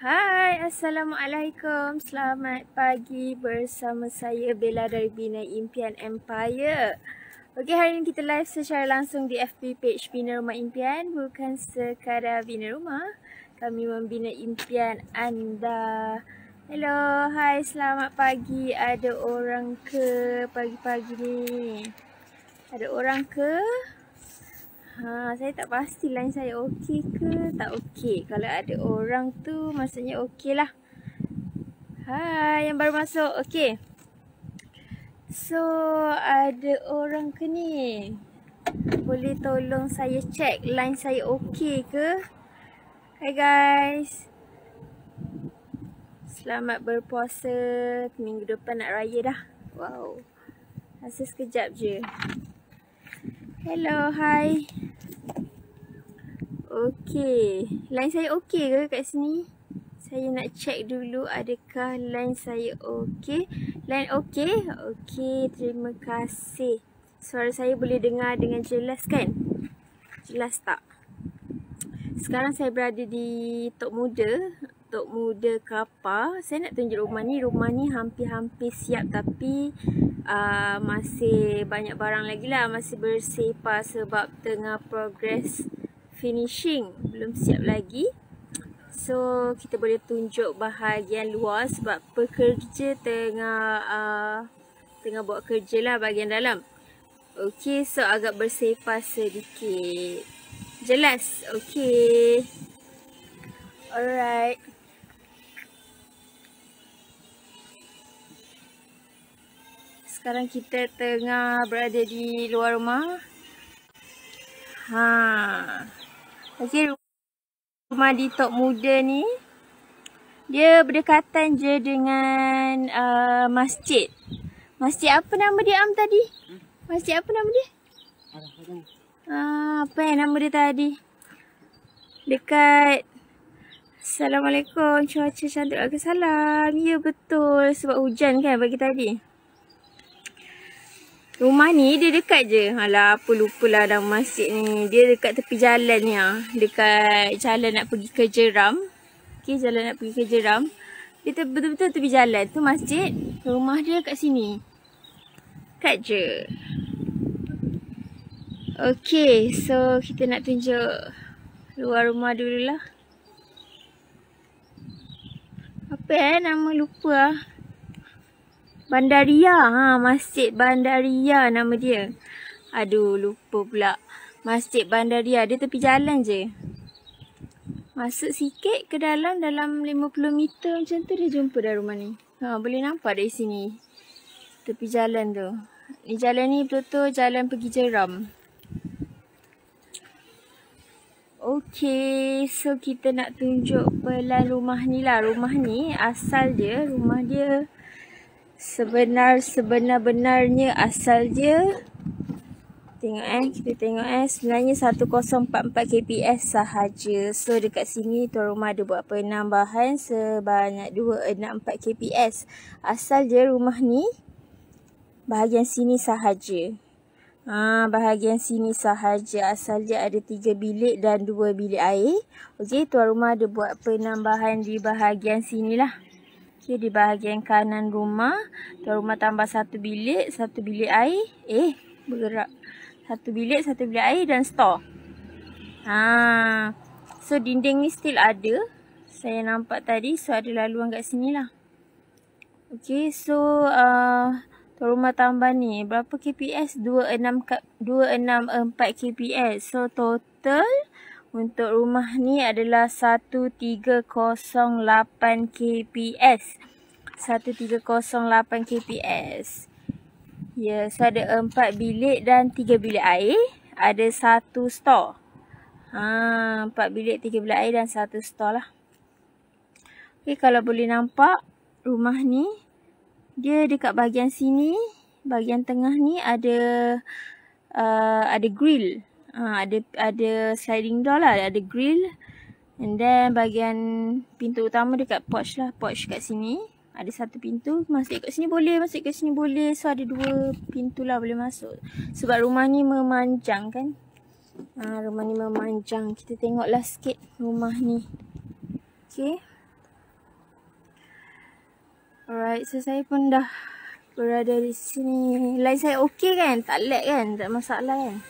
Hai, Assalamualaikum. Selamat pagi bersama saya Bella dari Bina Impian Empire. Okey, hari ini kita live secara langsung di FB page Bina Rumah Impian. Bukan sekadar bina rumah, kami membina impian anda. Hello, hai, selamat pagi. Ada orang ke pagi-pagi ni? Ada orang ke? Saya tak pasti line saya okey ke tak okey. Kalau ada orang tu maksudnya okey lah. Hai, yang baru masuk. Okey. So, ada orang ke ni? Boleh tolong saya check line saya okey ke? Hai guys. Selamat berpuasa. Minggu depan nak raya dah. Wow. Rasa sekejap je. Hello, hai. Okey, line saya okey ke kat sini? Saya nak check dulu adakah line saya okey. Line okey? Okey, terima kasih. Suara saya boleh dengar dengan jelas kan? Jelas tak? Sekarang saya berada di Tok Muda Kapar. Saya nak tunjuk rumah ni. Rumah ni hampir-hampir siap tapi masih banyak barang lagi lah. Masih bersepah sebab tengah progress finishing, belum siap lagi. So kita boleh tunjuk bahagian luar sebab pekerja tengah buat kerja lah bahagian dalam. Okey, so agak bersepah sedikit. Jelas? Okey. Alright. Sekarang kita tengah berada di luar rumah. Okey, rumah di Tok Muda ni dia berdekatan je dengan masjid. Masjid apa nama dia tadi? Masjid apa nama dia? Apa yang nama dia tadi? Dekat. Assalamualaikum, cuaca cantik. Waalaikumsalam. Ya betul, sebab hujan kan pagi tadi. Rumah ni dia dekat je. Alah, apa lupalah nama masjid ni. Dia dekat tepi jalan ni lah. Dekat jalan nak pergi ke Jeram. Okey, jalan nak pergi ke Jeram. Dia betul-betul tepi jalan. Tu masjid. Rumah dia kat sini. Dekat je. Okey, so kita nak tunjuk luar rumah dululah. Apa nama lupa lah. Bandaria. Masjid Bandaria nama dia. Aduh, lupa pula. Masjid Bandaria. Dia tepi jalan je. Masuk sikit ke dalam 50 meter macam tu dia jumpa dah rumah ni. Boleh nampak dari sini. Tepi jalan tu. Ni jalan ni betul-betul jalan pergi Jeram. Okey, so kita nak tunjuk pelan rumah ni lah. Rumah ni asal dia, rumah dia sebenar-benarnya asal dia. Tengok kita tengok sebenarnya 1044 kps sahaja. So dekat sini tuan rumah ada buat penambahan sebanyak 264 kps. Asal dia rumah ni bahagian sini sahaja. Bahagian sini sahaja. Asal dia ada 3 bilik dan 2 bilik air. Okey, tuan rumah ada buat penambahan di bahagian sini lah. Okay, di bahagian kanan rumah, tuan rumah tambah 1 bilik, 1 bilik air. Bergerak. 1 bilik, 1 bilik air dan store. So dinding ni still ada. Saya nampak tadi, so ada laluan kat sini lah. Okay, so tuan rumah tambah ni, berapa kps? 264 kps. So total untuk rumah ni adalah 1308 kps. 1308 kps. Ya, so ada 4 bilik dan 3 bilik air. Ada 1 store. 4 bilik, 3 bilik air dan 1 store lah. Okay, kalau boleh nampak rumah ni, dia dekat bahagian sini, bahagian tengah ni ada grill. Ada sliding door lah, ada grill. And then bahagian pintu utama dekat porch lah, porch kat sini. Ada 1 pintu, masuk kat sini boleh, masuk kat sini boleh. So ada 2 pintu lah boleh masuk. Sebab rumah ni memanjang kan. Rumah ni memanjang. Kita tengoklah sikit rumah ni. Okay. Alright, so saya pun dah berada di sini. Line saya okey kan? Tak lag kan? Tak masalah kan?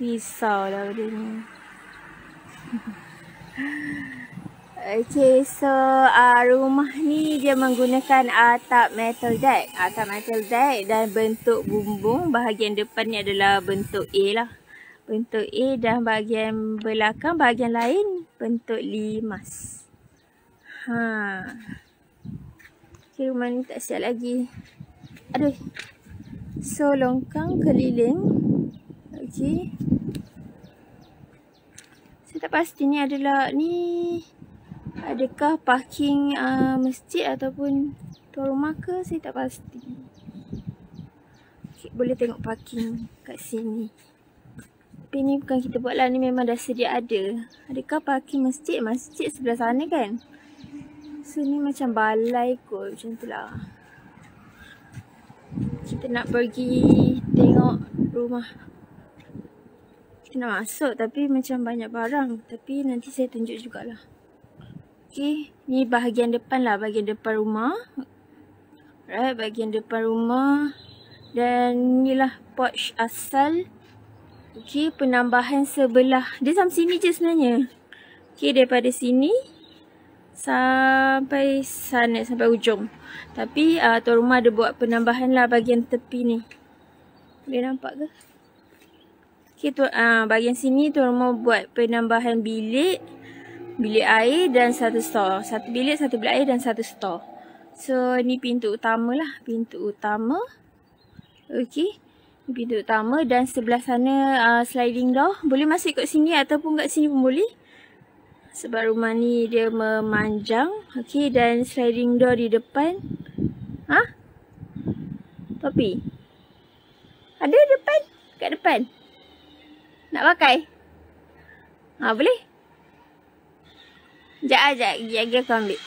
Risau lah benda ni. Okay, so rumah ni dia menggunakan atap metal deck. Atap metal deck dan bentuk bumbung. Bahagian depan ni adalah bentuk A lah. Bentuk A dan bahagian belakang, bahagian lain bentuk limas. Okay, rumah ni tak siap lagi. Aduh. So, longkang keliling. Okay. Saya tak pasti ni adalah adakah parking masjid ataupun tuan rumah ke? Saya tak pasti. Okay, boleh tengok parking kat sini. Tapi ni bukan kita buat lah. Ni memang dah sedia ada. Adakah parking masjid? Masjid sebelah sana kan? So ni macam balai kot. Macam tu lah. Kita nak pergi tengok rumah. Kita nak masuk tapi macam banyak barang. Tapi nanti saya tunjuk jugalah. Okay, ni bahagian depan lah, bahagian depan rumah. Right, bahagian depan rumah. Dan inilah porch asal. Okay, penambahan sebelah. Dia sampai sini je sebenarnya. Okay, daripada sini sampai sana, sampai ujung. Tapi tuan rumah ada buat penambahan lah bahagian tepi ni. Boleh nampak ke? Okay, bahagian sini tuan rumah buat penambahan bilik air dan satu store. Satu bilik air dan satu store. So, ni pintu utama lah. Pintu utama. Okay. Ni pintu utama dan sebelah sana sliding door. Boleh masuk kat sini ataupun kat sini pun boleh. Sebab rumah ni dia memanjang. Okay. Dan sliding door di depan. Topi? Ada depan? Kat depan? Nak pakai? Boleh? Sekejap. Lagi aku ambil.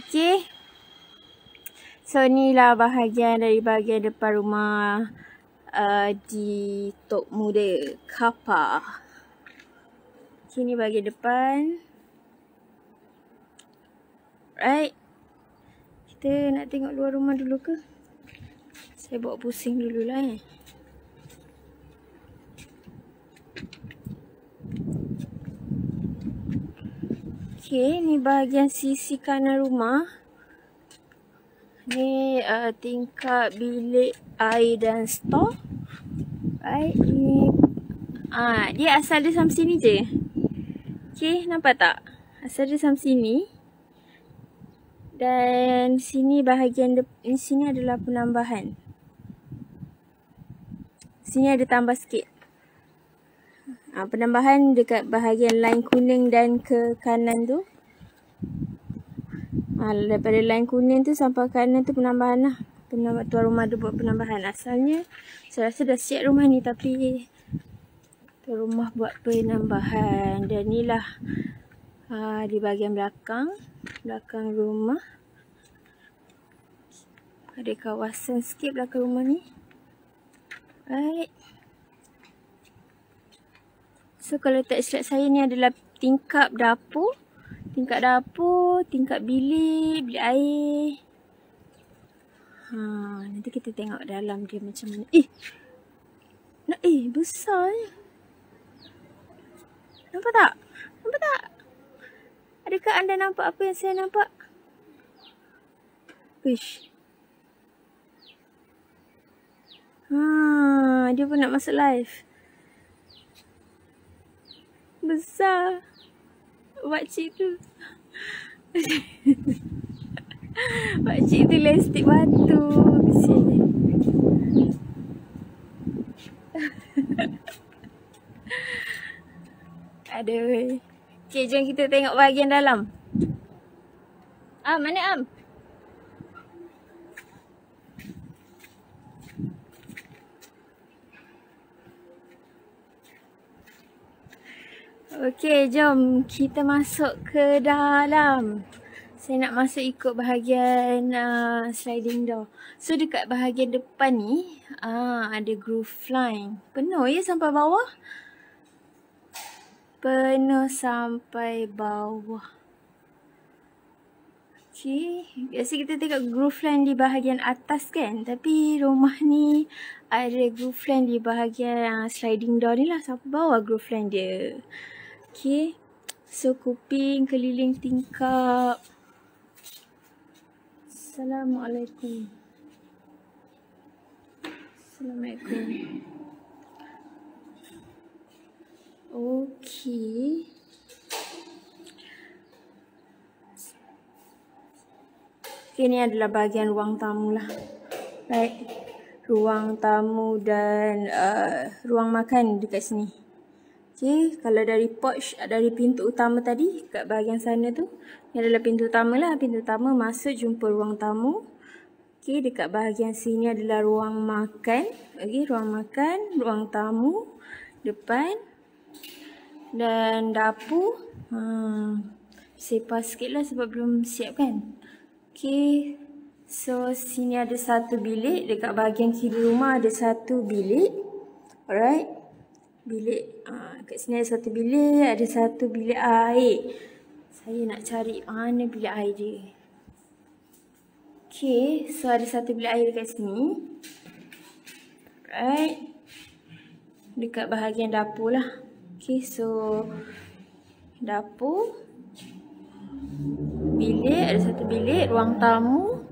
Okay. So, ni lah bahagian dari bahagian depan rumah di Tok Muda Kapa. Okay, ni bahagian depan. Right. Kita nak tengok luar rumah dulu ke? Saya bawa pusing dululah Okay, ni bahagian sisi kanan rumah. Ni tingkap bilik air dan store. Right, ni dia asal dia sampai sini je. Okay, nampak tak? Asal dia sampai sini. Dan sini bahagian sini adalah penambahan. Sini ada tambah sikit. Penambahan dekat bahagian line kuning dan ke kanan tu. Daripada line kuning tu sampai kanan tu penambahan lah. Tuan rumah ada buat penambahan. Asalnya saya rasa dah siap rumah ni tapi tuan rumah buat penambahan. Dan inilah di bahagian belakang rumah. Ada kawasan sikit belakang rumah ni. Right. So, kalau tak silap saya ni adalah tingkap dapur. Tingkap bilik air. Nanti kita tengok dalam dia macam mana. Besar ni. Nampak tak? Adakah anda nampak apa yang saya nampak? Wish. Dia pun nak masuk live. Besar. Pakcik tu. Pakcik tu lestik batu. Sini. Aduh. Okay, jom kita tengok bahagian dalam. Mana Am? Okay, jom kita masuk ke dalam. Saya nak masuk ikut bahagian sliding door. So, dekat bahagian depan ni, ada groove line. Penuh ya sampai bawah? Penuh sampai bawah. Okay, biasa kita tengok groove line di bahagian atas kan, tapi rumah ni ada groove line di bahagian sliding door ni lah, sampai bawah groove line dia. Okay, so kuping keliling tingkap. Assalamualaikum. Assalamualaikum. Okay. Okay, ni adalah bahagian ruang tamu lah. Right. Ruang tamu dan ruang makan dekat sini. Okay, kalau dari porch, dari pintu utama tadi, kat bahagian sana tu, ni adalah pintu utama lah. Pintu utama masuk jumpa ruang tamu. Okay, dekat bahagian sini adalah ruang makan. Okay, ruang makan, ruang tamu, depan dan dapur. Sepas sikit lah sebab belum siap kan. Okay, so sini ada satu bilik. Dekat bahagian kiri rumah ada satu bilik. Alright, bilik. Kat sini ada satu bilik. Ada satu bilik air. Saya nak cari mana bilik air dia. Okay, so ada satu bilik air dekat sini. Alright, dekat bahagian dapur lah. Okay, so dapur, bilik, ada satu bilik, ruang tamu,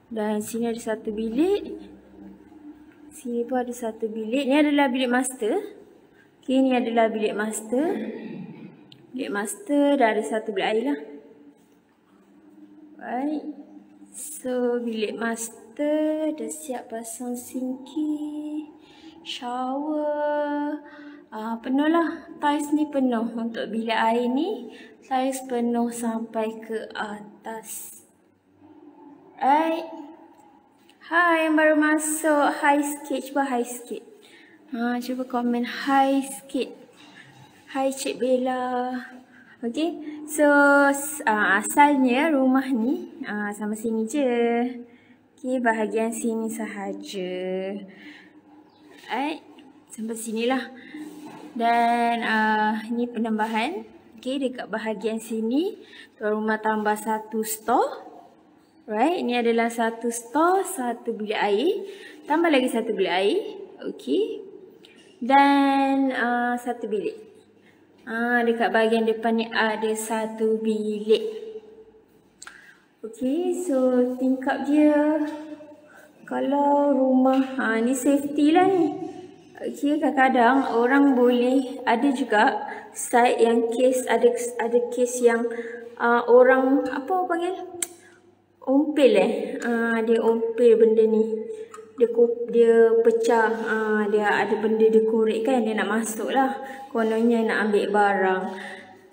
dan sini ada satu bilik. Sini pun ada satu bilik. Ni adalah bilik master. Okay, ni adalah bilik master. Bilik master dan ada satu bilik air lah. Right. So bilik master dah siap pasang sinki, shower. Penuh lah. Tiles ni penuh. Untuk bilik air ni, tiles penuh sampai ke atas. Right. Hai yang baru masuk. Hai sikit. Cuba hai sikit. Cuba komen hai sikit. Hai Cik Bella. Okay. So, asalnya rumah ni sama sini je. Okay, bahagian sini sahaja. Right. Sampai sinilah. Dan ni penambahan. Okay, dekat bahagian sini tuan rumah tambah satu store. Right, ini adalah satu store, satu bilik air. Tambah lagi satu bilik air. Okay. Dan satu bilik. Dekat bahagian depan ni ada satu bilik. Okay, so tingkap dia. Kalau rumah, ni safety lah ni. Okay, kadang-kadang orang boleh, ada juga site yang case, ada case yang orang, apa orang panggil? Ompel dia ompel benda ni. Dia pecah, dia ada benda dia korek kan, dia nak masuk lah. Kononnya nak ambil barang.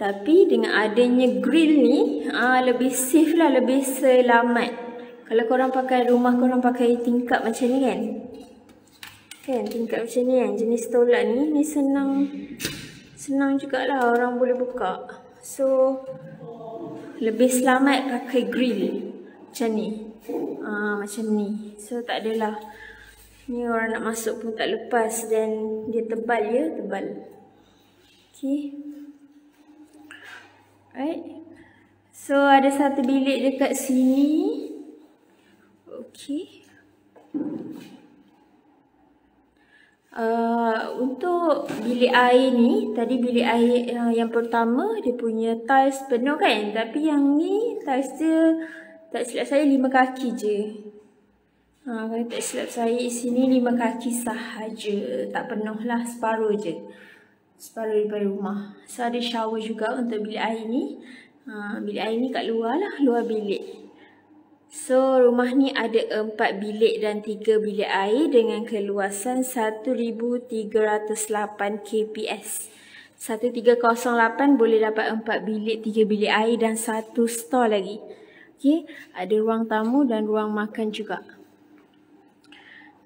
Tapi dengan adanya grill ni, lebih safe lah, lebih selamat. Kalau korang pakai rumah, korang pakai tingkap macam ni kan. Kan, tingkap macam ni kan, jenis tolak ni senang jugalah orang boleh buka. So, lebih selamat pakai grill macam ni. Macam ni. So, tak adalah. Ni orang nak masuk pun tak lepas dan dia tebal ya, tebal. Okay. Right. So, ada satu bilik dekat sini. Okay. Untuk bilik air ni, tadi bilik air yang pertama dia punya tiles penuh kan, tapi yang ni tiles dia tak silap saya 5 kaki je. Kalau tak silap saya sini 5 kaki sahaja, tak penuh lah, separuh je, separuh daripada rumah. So ada shower juga untuk bilik air ni. Bilik air ni kat luar lah, luar bilik. So, rumah ni ada 4 bilik dan 3 bilik air dengan keluasan 1308 kps. 1308 boleh dapat 4 bilik, 3 bilik air dan 1 store lagi. Okay, ada ruang tamu dan ruang makan juga.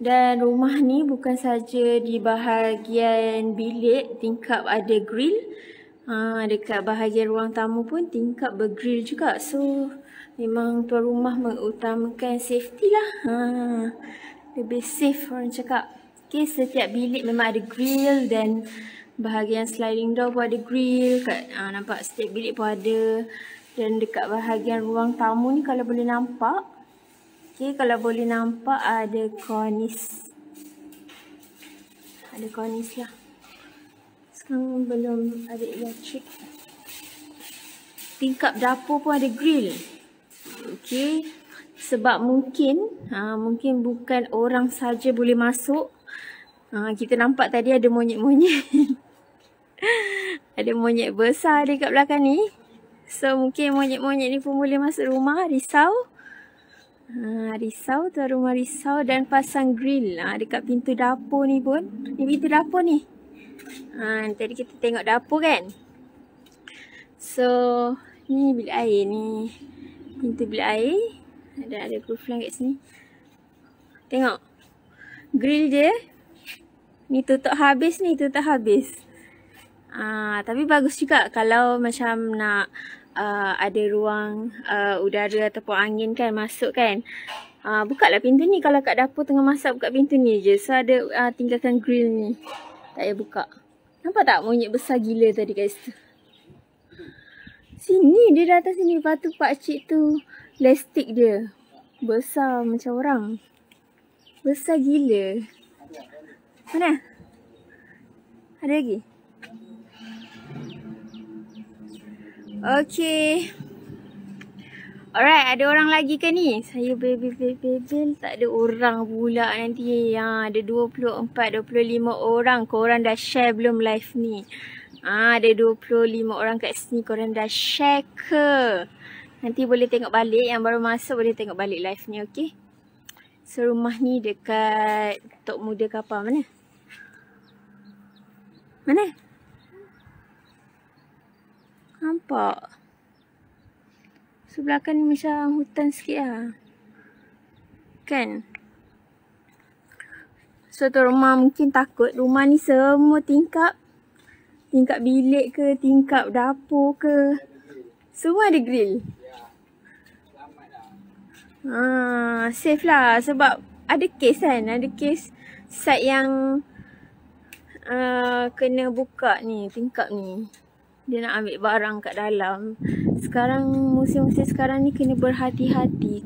Dan rumah ni bukan saja di bahagian bilik, tingkap ada grill. Dekat bahagian ruang tamu pun tingkap bergrill juga. So, memang tuan rumah mengutamakan safety lah. Lebih safe orang cakap. Okay, setiap bilik memang ada grill dan Bahagian sliding door pun ada grill. Nampak setiap bilik pun ada. Dan dekat bahagian ruang tamu ni kalau boleh nampak. Okay, kalau boleh nampak ada cornice. Ada cornice lah. Sekarang belum ada elektrik. Tingkap dapur pun ada grill. Okay. Sebab mungkin bukan orang saja boleh masuk. Kita nampak tadi ada monyet-monyet. Ada monyet besar dekat belakang ni. So mungkin monyet-monyet ni pun boleh masuk rumah. Risau. Risau, tuan rumah risau. Dan pasang grill dekat pintu dapur ni pun. Ni pintu dapur ni. Tadi kita tengok dapur kan. So ni bilik air ni. Pintu bilik air. Ada roof line kat sini. Tengok. Grill dia. Ni tutup habis ni, tutup habis. Tapi bagus juga kalau macam nak ada ruang udara ataupun angin kan masuk kan. Buka lah pintu ni. Kalau kat dapur tengah masak, buka pintu ni je. So ada tinggalkan grill ni. Tak payah buka. Nampak tak monyet besar gila tadi kat situ? Sini dia datang sini. Lepas tu pakcik tu plastik dia. Besar macam orang. Besar gila. Mana? Ada lagi? Okay. Alright, ada orang lagi ke ni? Saya bebel. Tak ada orang pula nanti. Ada 24, 25 orang. Korang dah share belum live ni? Ada 25 orang kat sini. Korang dah share ke? Nanti boleh tengok balik. Yang baru masuk boleh tengok balik live ni, okay? So rumah ni dekat Tok Muda Kapal. Mana? Mana? Nampak? Sebelah kan ni macam hutan sikit lah. Kan? So tu rumah mungkin takut. Rumah ni semua tingkap. Tingkap bilik ke, tingkap dapur ke. Semua ada grill. Safe lah. Sebab ada kes kan. Ada kes site yang kena buka ni, tingkap ni. Dia nak ambil barang kat dalam. Sekarang, musim-musim sekarang ni kena berhati-hati.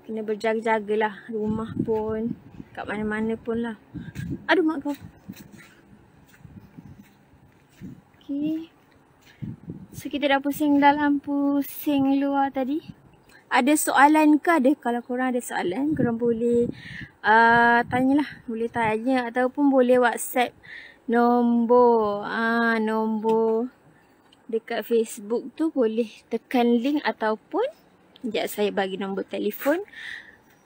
Kena berjaga-jaga lah. Rumah pun, kat mana-mana pun lah. Aduh mak kau. Okay. So kita dah pusing dalam, pusing luar tadi. Ada soalan ke ada? Kalau korang ada soalan, korang boleh tanyalah. Boleh tanya ataupun boleh WhatsApp nombor. Nombor dekat Facebook tu boleh tekan link ataupun sekejap saya bagi nombor telefon.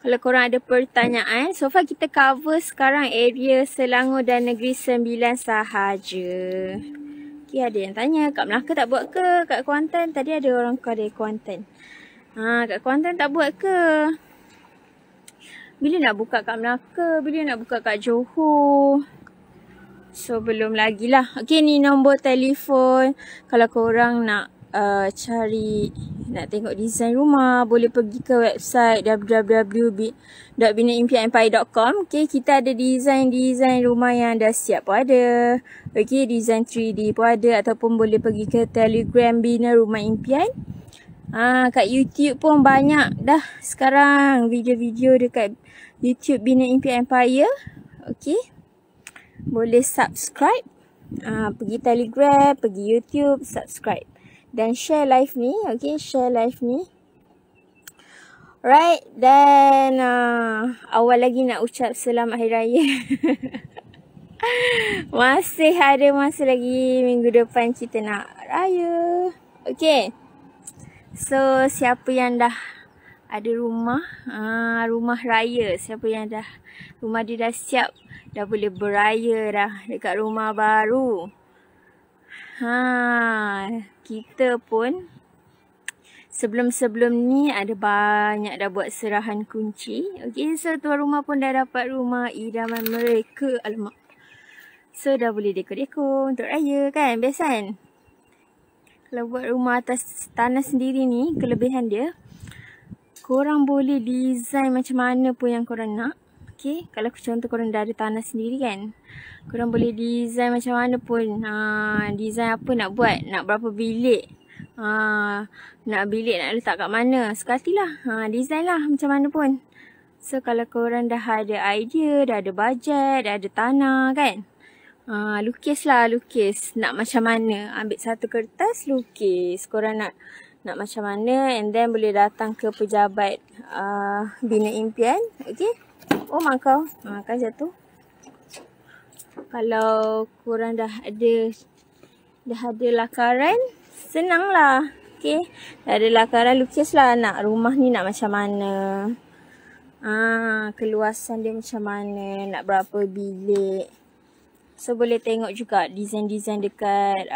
Kalau korang ada pertanyaan, so far kita cover sekarang area Selangor dan Negeri Sembilan sahaja. Okay, ada yang tanya, kat Melaka tak buat ke? Kat Kuantan, tadi ada orang kau dari Kuantan. Kat Kuantan tak buat ke? Bila nak buka kat Melaka? Bila nak buka kat Johor? So belum lagi lah. Okay, ni nombor telefon. Kalau korang nak cari, nak tengok design rumah, boleh pergi ke website www.binaimpianempire.com. Okay, kita ada design rumah yang dah siap pun ada. Okay, design 3D pun ada. Ataupun boleh pergi ke Telegram Bina Rumah Impian. Kat YouTube pun banyak dah sekarang video-video dekat YouTube Bina Impian Empire. Okay, boleh subscribe. Pergi Telegram, pergi YouTube, subscribe. Dan share live ni. Okay, share live ni. Alright, dan awal lagi nak ucap selamat Hari Raya. Masih ada masa lagi, minggu depan kita nak raya. Okay, so siapa yang dah ada rumah, rumah raya, siapa yang dah rumah dia dah siap, dah boleh beraya dah dekat rumah baru. Kita pun sebelum-sebelum ni ada banyak dah buat serahan kunci. Okay, so tuan rumah pun dah dapat rumah idaman mereka. Alamak. So dah boleh dekor-dekor untuk raya kan, biasa kan. Kalau buat rumah atas tanah sendiri ni, kelebihan dia, korang boleh design macam mana pun yang korang nak. Okay, kalau contoh korang dah ada tanah sendiri kan, korang boleh design macam mana pun. Design apa nak buat, nak berapa bilik, nak bilik nak letak kat mana, sekatilah. Design lah macam mana pun. So kalau korang dah ada idea, dah ada bajet, dah ada tanah kan, lukis. Nak macam mana, ambil satu kertas lukis. Korang nak macam mana, and then boleh datang ke pejabat Bina Impian. Okay. Oh mak kau, kan jatuh. Kalau korang dah ada lakaran, senang lah. Okay, dah ada lakaran, lukislah nak rumah ni nak macam mana, keluasan dia macam mana, nak berapa bilik. So boleh tengok juga design-design dekat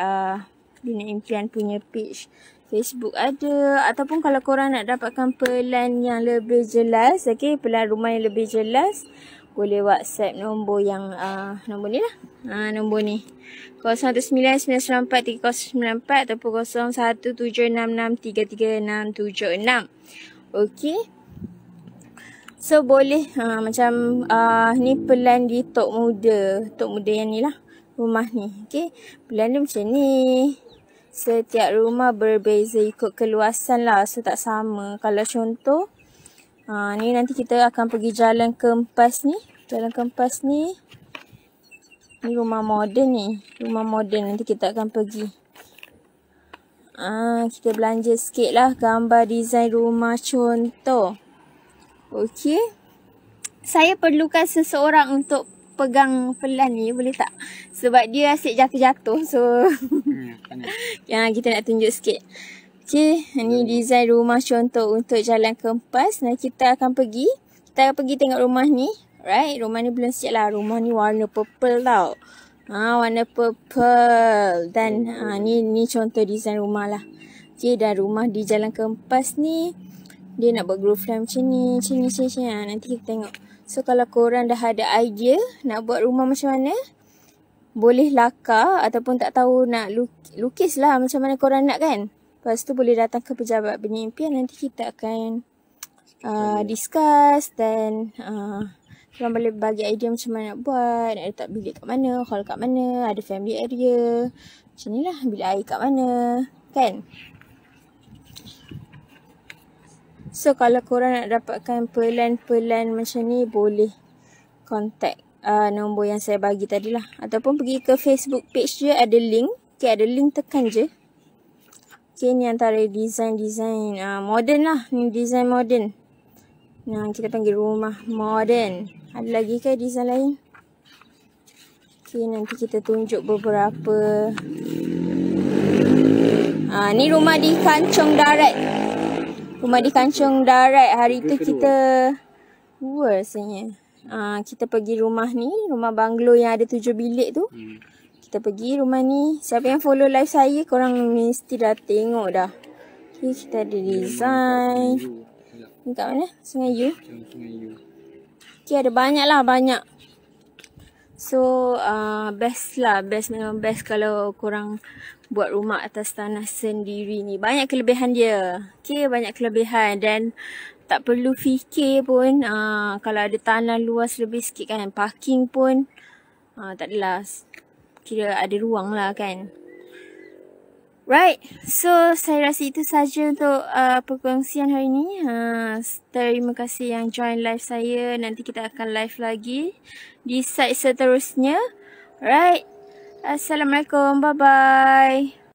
Bina Impian punya page Facebook ada. Ataupun kalau korang nak dapatkan plan yang lebih jelas, okay, plan rumah yang lebih jelas, boleh WhatsApp nombor yang nombor ni lah. Nombor ni 0199943094 ataupun 0176633676. Okay. So boleh macam ni plan di Tok Muda yang ni lah, rumah ni. Okay, plan dia macam ni. Setiap rumah berbeza ikut keluasan lah, so tak sama. Kalau contoh ni nanti kita akan pergi Jalan Kempas ni. Ni rumah moden ni. Rumah moden nanti kita akan pergi. Kita belanja sikit lah gambar design rumah contoh. Okey. Saya perlukan seseorang untuk pegang pelan ni, boleh tak? Sebab dia asyik jatuh-jatuh. So kita nak tunjuk sikit. Okey, ni design rumah contoh untuk Jalan Kempas. Nah, kita akan pergi tengok rumah ni. Right, rumah ni belum siap lah. Rumah ni warna purple tau. Warna purple. Dan ni contoh design rumah lah. Okey, dan rumah di Jalan Kempas ni dia nak buat groove line macam ni. Nanti kita tengok. So kalau korang dah ada idea nak buat rumah macam mana, boleh lakar ataupun tak tahu nak lukis lah macam mana korang nak kan. Lepas tu boleh datang ke pejabat Bina Impian. Nanti kita akan discuss dan korang boleh bagi idea macam mana nak buat, nak letak bilik kat mana, hall kat mana, ada family area, macam ni lah, bilik air kat mana kan. So kalau korang nak dapatkan pelan-pelan macam ni, boleh contact nombor yang saya bagi tadi lah. Ataupun pergi ke Facebook page dia, ada link. Okay, ada link, tekan je. Okay, ni antara design-design modern lah. Ni design modern. Nah, kita panggil rumah modern. Ada lagi ke design lain? Okay, nanti kita tunjuk beberapa. Ni rumah di Kancung Darat. Rumah di Kancung Darat. Hari tu kita rasanya. Kita pergi rumah ni, rumah banglo yang ada 7 bilik tu. Kita pergi rumah ni. Siapa yang follow live saya, korang mesti dah tengok dah. Okay, kita ada design. Ni kat mana? Sungai U. Okay, ada banyak lah, banyak. So best lah, memang best kalau korang buat rumah atas tanah sendiri ni. Banyak kelebihan dia. Okay, banyak kelebihan dan tak perlu fikir pun. Kalau ada tanah luas lebih sikit kan, parking pun tak adalah, kira ada ruang lah kan. Right, so saya rasa itu saja untuk perkongsian hari ini. Terima kasih yang join live saya. Nanti kita akan live lagi di site seterusnya. Right, Assalamualaikum, bye-bye.